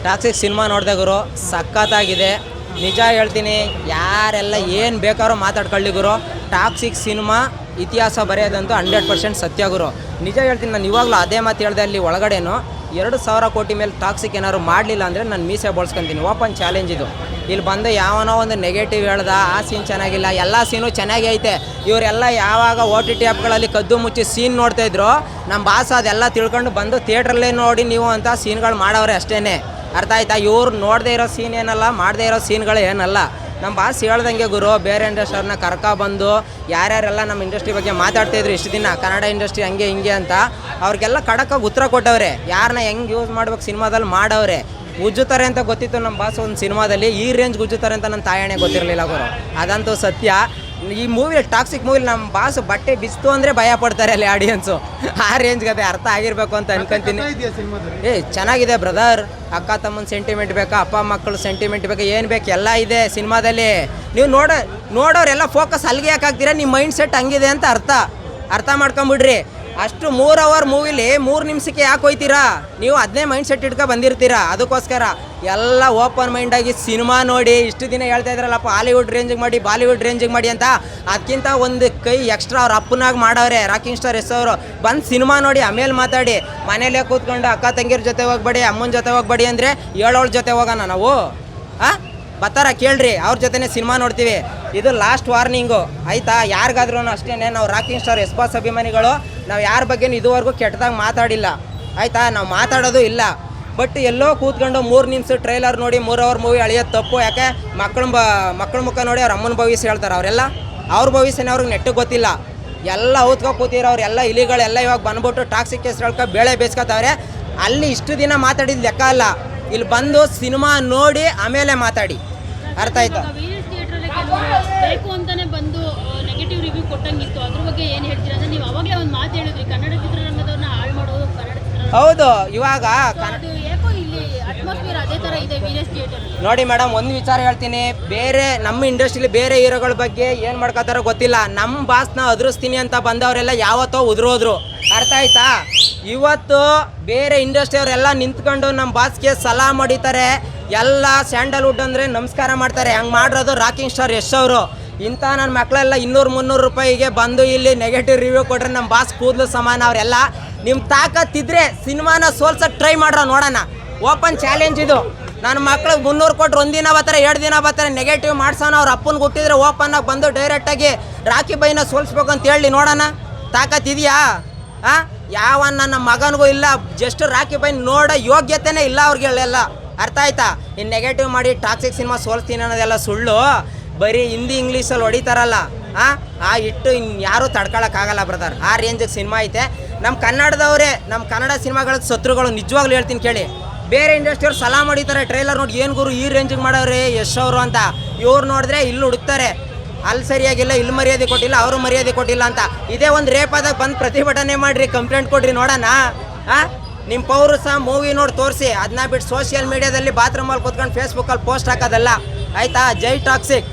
Toxic cinema ನೋಡಿದೆ ಗುರು, ಸಖತ್ತಾಗಿದೆ. ನಿಜ ಹೇಳ್ತೀನಿ, ಯಾರೆಲ್ಲ ಏನು ಬೇಕಾದ್ರೂ ಮಾತಾಡ್ಕೊಳ್ಳಿ ಗುರು. ಟಾಕ್ಸಿಕ್ ಸಿನಿಮಾ ಇತಿಹಾಸ ಬರೆಯೋದಂತೂ 100% ಸತ್ಯ ಗುರು. ನಿಜ ಹೇಳ್ತೀನಿ, ನಾನು ಇವಾಗಲೂ ಅದೇ ಮಾತು ಹೇಳಿದೆ. ಅಲ್ಲಿ ಒಳಗಡೆನೂ 2,000 ಕೋಟಿ ಮೇಲೆ ಟಾಕ್ಸಿಕ್ ಏನಾದ್ರು ಮಾಡಲಿಲ್ಲ ಅಂದರೆ ನಾನು ಮೀಸೆ ಬೋಳ್ಸ್ಕೊತೀನಿ. ಓಪನ್ ಚಾಲೆಂಜ್ ಇದು. ಇಲ್ಲಿ ಬಂದು ಯಾವನೋ ಒಂದು ನೆಗೆಟಿವ್ ಹೇಳ್ದ, ಆ ಸೀನ್ ಚೆನ್ನಾಗಿಲ್ಲ, ಎಲ್ಲ ಸೀನು ಚೆನ್ನಾಗಿ ಐತೆ. ಇವರೆಲ್ಲ ಯಾವಾಗ OTT ಆ್ಯಪ್ಗಳಲ್ಲಿ ಕದ್ದು ಮುಚ್ಚಿ ಸೀನ್ ನೋಡ್ತಾಯಿದ್ರು, ನಮ್ಮ ಬಾಸ್ ಅದೆಲ್ಲ ತಿಳ್ಕೊಂಡು ಬಂದು ಥಿಯೇಟ್ರಲ್ಲೇ ನೋಡಿ ನೀವು ಅಂತ ಸೀನ್ಗಳು ಮಾಡವ್ರೆ ಅಷ್ಟೇ. ಅರ್ಥ ಆಯ್ತಾ? ಇವ್ರು ನೋಡದೇ ಇರೋ ಸೀನ್ ಏನಲ್ಲ, ಮಾಡದೇ ಇರೋ ಸೀನ್ಗಳು ಏನಲ್ಲ. ನಮ್ಮ ಬಾಸ್ ಹೇಳ್ದಂಗೆ ಗುರು, ಬೇರೆ ಇಂಡಸ್ಟ್ರಿಯವ್ರನ್ನ ಕರ್ಕೊಬಂದು ಯಾರ್ಯಾರೆಲ್ಲ ನಮ್ಮ ಇಂಡಸ್ಟ್ರಿ ಬಗ್ಗೆ ಮಾತಾಡ್ತಾಯಿದ್ರು ಇಷ್ಟು ದಿನ, ಕನ್ನಡ ಇಂಡಸ್ಟ್ರಿ ಹಂಗೆ ಹಿಂಗೆ ಅಂತ, ಅವ್ರಿಗೆಲ್ಲ ಖಡಕ್ಕಾಗಿ ಉತ್ತರ ಕೊಟ್ಟವ್ರೆ. ಯಾರನ್ನ ಹೆಂಗೆ ಯೂಸ್ ಮಾಡ್ಬೇಕು ಸಿನಿಮಾದಲ್ಲಿ ಮಾಡವ್ರೆ. ಉಜ್ಜುತ್ತಾರೆ ಅಂತ ಗೊತ್ತಿತ್ತು ನಮ್ಮ ಬಾಸ್ ಒಂದು ಸಿನಿಮಾದಲ್ಲಿ, ಈ ರೇಂಜ್ ಉಜ್ಜುತ್ತಾರೆ ಅಂತ ನನ್ನ ತಾಯಣೆ ಗೊತ್ತಿರಲಿಲ್ಲ ಗುರು. ಅದಂತೂ ಸತ್ಯ. ಈ ಮೂವಿ ಟಾಕ್ಸಿಕ್ ಮೂವಿಲಿ ನಮ್ಮ ಬಾಸ್ ಬಟ್ಟೆ ಬಿಸ್ತು ಅಂದರೆ ಭಯ ಪಡ್ತಾರೆ ಅಲ್ಲಿ ಆಡಿಯನ್ಸು. ಆ ರೇಂಜ್ಗೆ ಅದೇ ಅರ್ಥ ಆಗಿರಬೇಕು ಅಂತ ಅನ್ಕೊಂತೀನಿ. ಚೆನ್ನಾಗಿದೆ ಬ್ರದರ್. ಅಕ್ಕ ತಮ್ಮನ ಸೆಂಟಿಮೆಂಟ್ ಬೇಕಾ, ಅಪ್ಪ ಮಕ್ಕಳು ಸೆಂಟಿಮೆಂಟ್ ಬೇಕಾ, ಏನು ಬೇಕು ಎಲ್ಲ ಇದೆ ಸಿನಿಮಾದಲ್ಲಿ. ನೀವು ನೋಡೋರೆಲ್ಲ ಫೋಕಸ್ ಅಲ್ಲಿಗೆ ಯಾಕಾಗ್ತೀರಾ, ನಿಮ್ಮ ಮೈಂಡ್ ಸೆಟ್ ಹಂಗಿದೆ ಅಂತ ಅರ್ಥ ಮಾಡ್ಕೊಂಬಿಡ್ರಿ. ಅಷ್ಟು 3 ಅವರ್ ಮೂವಿಲಿ 3 ನಿಮಿಷಕ್ಕೆ ಯಾಕೆ ಹೋಯ್ತೀರಾ ನೀವು? ಅದನ್ನೇ ಮೈಂಡ್ ಸೆಟ್ ಇಟ್ಕೊ ಬಂದಿರ್ತೀರಾ. ಅದಕ್ಕೋಸ್ಕರ ಎಲ್ಲ ಓಪನ್ ಮೈಂಡಾಗಿ ಸಿನಿಮಾ ನೋಡಿ. ಇಷ್ಟು ದಿನ ಹೇಳ್ತಾ ಇದ್ರಲ್ಲಪ್ಪ ಹಾಲಿವುಡ್ ರೇಂಜಿಗೆ ಮಾಡಿ, ಬಾಲಿವುಡ್ ರೇಂಜಿಗೆ ಮಾಡಿ ಅಂತ, ಅದಕ್ಕಿಂತ ಒಂದು ಕೈ ಎಕ್ಸ್ಟ್ರಾ ಅವ್ರ ಅಪ್ಪನಾಗಿ ಮಾಡವ್ರೆ ರಾಕಿಂಗ್ ಸ್ಟಾರ್ ಎಸ್ ಅವರು. ಬಂದು ಸಿನಿಮಾ ನೋಡಿ ಆಮೇಲೆ ಮಾತಾಡಿ. ಮನೇಲೇ ಕೂತ್ಕೊಂಡು ಅಕ್ಕ ತಂಗಿರ ಜೊತೆ ಹೋಗ್ಬೇಡಿ, ಅಮ್ಮನ ಜೊತೆ ಹೋಗ್ಬೇಡಿ ಅಂದರೆ 7 ಜೊತೆ ಹೋಗೋಣ ನಾವು? ಬರ್ತಾರ ಕೇಳ್ರಿ, ಅವ್ರ ಜೊತೆನೇ ಸಿನಿಮಾ ನೋಡ್ತೀವಿ. ಇದು ಲಾಸ್ಟ್ ವಾರ್ನಿಂಗು ಆಯಿತಾ? ಯಾರಿಗಾದ್ರೂ ಅಷ್ಟೇ, ನಾವು ರಾಕಿಂಗ್ ಸ್ಟಾರ್ ಎಸ್ ಬಾಸ್ ಅಭಿಮಾನಿಗಳು ನಾವು ಯಾರ ಬಗ್ಗೆನೂ ಇದುವರೆಗೂ ಕೆಟ್ಟದಾಗ ಮಾತಾಡಿಲ್ಲ ಆಯಿತಾ? ನಾವು ಮಾತಾಡೋದು ಇಲ್ಲ. ಬಟ್ ಎಲ್ಲೋ ಕೂತ್ಕೊಂಡು 3 ನಿಮಿಷ ಟ್ರೈಲರ್ ನೋಡಿ 3 ಅವರ್ ಮೂವಿ ಅಳಿಯೋದು ತಪ್ಪು. ಯಾಕೆ? ಮಕ್ಕಳ ಮುಖ ನೋಡಿ ಅವ್ರ ಅಮ್ಮನ ಭವಿಷ್ಯ ಹೇಳ್ತಾರೆ. ಅವರೆಲ್ಲ ಅವ್ರ ಭವಿಷ್ಯನೇ ಅವ್ರಿಗೆ ನೆಟ್ಟಿಗೆ ಗೊತ್ತಿಲ್ಲ. ಎಲ್ಲ ಔತ್ಕೊ ಕೂತಿರೋ ಅವರೆಲ್ಲ ಇಲಿಗಳೆಲ್ಲ ಇವಾಗ ಬಂದ್ಬಿಟ್ಟು ಟಾಕ್ಸಿಕ್ ಕೇಸ್ ಹೇಳ್ಕೊ ಬೇಳೆ ಬೇಯಿಸ್ಕೊತಾವ್ರೆ. ಅಲ್ಲಿ ಇಷ್ಟು ದಿನ ಮಾತಾಡಿದ ಲೆಕ್ಕ ಅಲ್ಲ. ಇಲ್ಲಿ ಬಂದು ಸಿನಿಮಾ ನೋಡಿ ಆಮೇಲೆ ಮಾತಾಡಿ. ಅರ್ಥ ಆಯ್ತಾ? ಬೇಕು ಅಂತಾನೆ ಬಂದು ನೆಗೆಟಿವ್ ರಿವ್ಯೂ ಕೊಟ್ಟಂಗಿತ್ತು. ಅದ್ರ ಬಗ್ಗೆ ಏನು ಹೇಳ್ತೀರಾ? ಅಂದ್ರೆ ನೀವು ಅವಾಗಲೇ ಒಂದು ಮಾತು ಹೇಳಿದ್ರಿ, ಕನ್ನಡ ಚಿತ್ರರಂಗದವ್ರನ್ನ ಹಾಳು ಮಾಡೋದು ಕನ್ನಡ ಚಿತ್ರರಂಗ. ಹೌದು. ಇವಾಗ ಯಾಕೋ ಇಲ್ಲಿ ಅಟ್ಮಾಸ್ಫಿಯರ್ ಅದೇ ಥರ ಇದೆ ವೀರೇಶ್ ಥಿಯೇಟರ್. ನೋಡಿ ಮೇಡಮ್, ಒಂದು ವಿಚಾರ ಹೇಳ್ತೀನಿ. ಬೇರೆ ನಮ್ಮ ಇಂಡಸ್ಟ್ರಿಲಿ ಬೇರೆ ಹೀರೋಗಳ ಬಗ್ಗೆ ಏನು ಮಾಡ್ಕೋತಾರೋ ಗೊತ್ತಿಲ್ಲ. ನಮ್ಮ ಬಾಸ್ನ ಅದ್ರಿಸ್ತೀನಿ ಅಂತ ಬಂದವರೆಲ್ಲ ಯಾವತ್ತೋ ಉದುರೋದ್ರು. ಅರ್ಥ ಆಯ್ತಾ? ಇವತ್ತು ಬೇರೆ ಇಂಡಸ್ಟ್ರಿಯವರೆಲ್ಲ ನಿಂತ್ಕೊಂಡು ನಮ್ಮ ಬಾಸ್ಗೆ ಸಲಾಮ್ ಹೊಡಿತಾರೆ. ಎಲ್ಲ ಸ್ಯಾಂಡಲ್ವುಡ್ ಅಂದರೆ ನಮಸ್ಕಾರ ಮಾಡ್ತಾರೆ. ಹಂಗೆ ಮಾಡಿರೋದು ರಾಕಿಂಗ್ ಸ್ಟಾರ್ ಯಶ್ ಅವರು. ಇಂಥ ನನ್ನ ಮಕ್ಕಳೆಲ್ಲ 200-300 ರೂಪಾಯಿಗೆ ಬಂದು ಇಲ್ಲಿ ನೆಗೆಟಿವ್ ರಿವ್ಯೂ ಕೊಟ್ಟರೆ ನಮ್ಮ ಬಾಸ್ ಕೂದಲು ಸಮಾನ. ಅವರೆಲ್ಲ ನಿಮ್ಮ ತಾಕತ್ತಿದ್ರೆ ಸಿನಿಮಾನ ಸೋಲ್ಸೋಕ್ಕೆ ಟ್ರೈ ಮಾಡ್ರೋ ನೋಡೋಣ. ಓಪನ್ ಚಾಲೆಂಜ್ ಇದು. ನನ್ನ ಮಕ್ಳಿಗೆ 300 ಕೊಟ್ಟರು 1 ದಿನ ಬರ್ತಾರೆ, 2 ದಿನ ಬರ್ತಾರೆ, ನೆಗೆಟಿವ್ ಮಾಡ್ಸೋಣ. ಅವ್ರ ಅಪ್ಪನಿಗೆ ಹುಟ್ಟಿದ್ರೆ ಓಪನ್ನಾಗಿ ಬಂದು ಡೈರೆಕ್ಟಾಗಿ ರಾಕಿ ಬೈನ ಸೋಲ್ಸ್ಬೇಕು ಅಂತ ಹೇಳಿ ನೋಡೋಣ. ತಾಕತ್ತಿದೆಯಾ? ಯಾವ ನನ್ನ ಮಗನಿಗೂ ಇಲ್ಲ. ಜಸ್ಟ್ ರಾಕಿ ಬೈನ್ ನೋಡೋ ಯೋಗ್ಯತೆನೇ ಇಲ್ಲ ಅವ್ರಿಗೆಲ್ಲ. ಅರ್ಥ ಆಯ್ತಾ? ಇನ್ನು ನೆಗೆಟಿವ್ ಮಾಡಿ ಟಾಕ್ಸಿಕ್ ಸಿನಿಮಾ ಸೋಲ್ಸ್ತೀನಿ ಅನ್ನೋದೆಲ್ಲ ಸುಳ್ಳು. ಬರೀ ಹಿಂದಿ ಇಂಗ್ಲೀಷಲ್ಲಿ ಹೊಡಿತಾರಲ್ಲ, ಆ ಇಟ್ಟು ಯಾರೂ ತಡ್ಕೊಳಕ್ಕಾಗಲ್ಲ ಬ್ರದರ್. ಆ ರೇಂಜಿಗೆ ಸಿನಿಮಾ ಐತೆ. ನಮ್ಮ ಕನ್ನಡದವರೇ, ನಮ್ಮ ಕನ್ನಡ ಸಿನಿಮಾಗಳ ಶತ್ರುಗಳು. ನಿಜವಾಗ್ಲೂ ಹೇಳ್ತೀನಿ ಕೇಳಿ. ಬೇರೆ ಇಂಡಸ್ಟ್ರಿಯವ್ರು ಸಲಾಮ್ ಹೊಡಿತಾರೆ ಟ್ರೈಲರ್ ನೋಡಿ, ಏನು ಗುರು ಈ ರೇಂಜಿಗೆ ಮಾಡೋರೆ ಯಶ್ ಅವರು ಅಂತ. ಇವ್ರು ನೋಡಿದ್ರೆ ಇಲ್ಲಿ ಹುಡುಕ್ತಾರೆ, ಅಲ್ಲಿ ಸರಿಯಾಗಿಲ್ಲ, ಇಲ್ಲಿ ಮರ್ಯಾದೆ ಕೊಟ್ಟಿಲ್ಲ, ಅವರು ಮರ್ಯಾದೆ ಕೊಟ್ಟಿಲ್ಲ ಅಂತ. ಇದೇ ಒಂದು ರೇಪ್ ಆದಾಗ ಬಂದು ಪ್ರತಿಭಟನೆ ಮಾಡಿರಿ, ಕಂಪ್ಲೇಂಟ್ ಕೊಡ್ರಿ ನೋಡೋಣ. ನಿಮ್ಮ ಪೌರಸ ಮೂವಿ ನೋಡಿ ತೋರಿಸಿ. ಅದನ್ನ ಬಿಟ್ಟು ಸೋಷಿಯಲ್ ಮೀಡಿಯಾದಲ್ಲಿ ಬಾತ್ರೂಮಲ್ಲಿ ಕೂತ್ಕೊಂಡು ಫೇಸ್ಬುಕ್ಕಲ್ಲಿ ಪೋಸ್ಟ್ ಹಾಕೋದಲ್ಲ ಆಯಿತಾ? ಜೈ ಟಾಕ್ಸಿಕ್.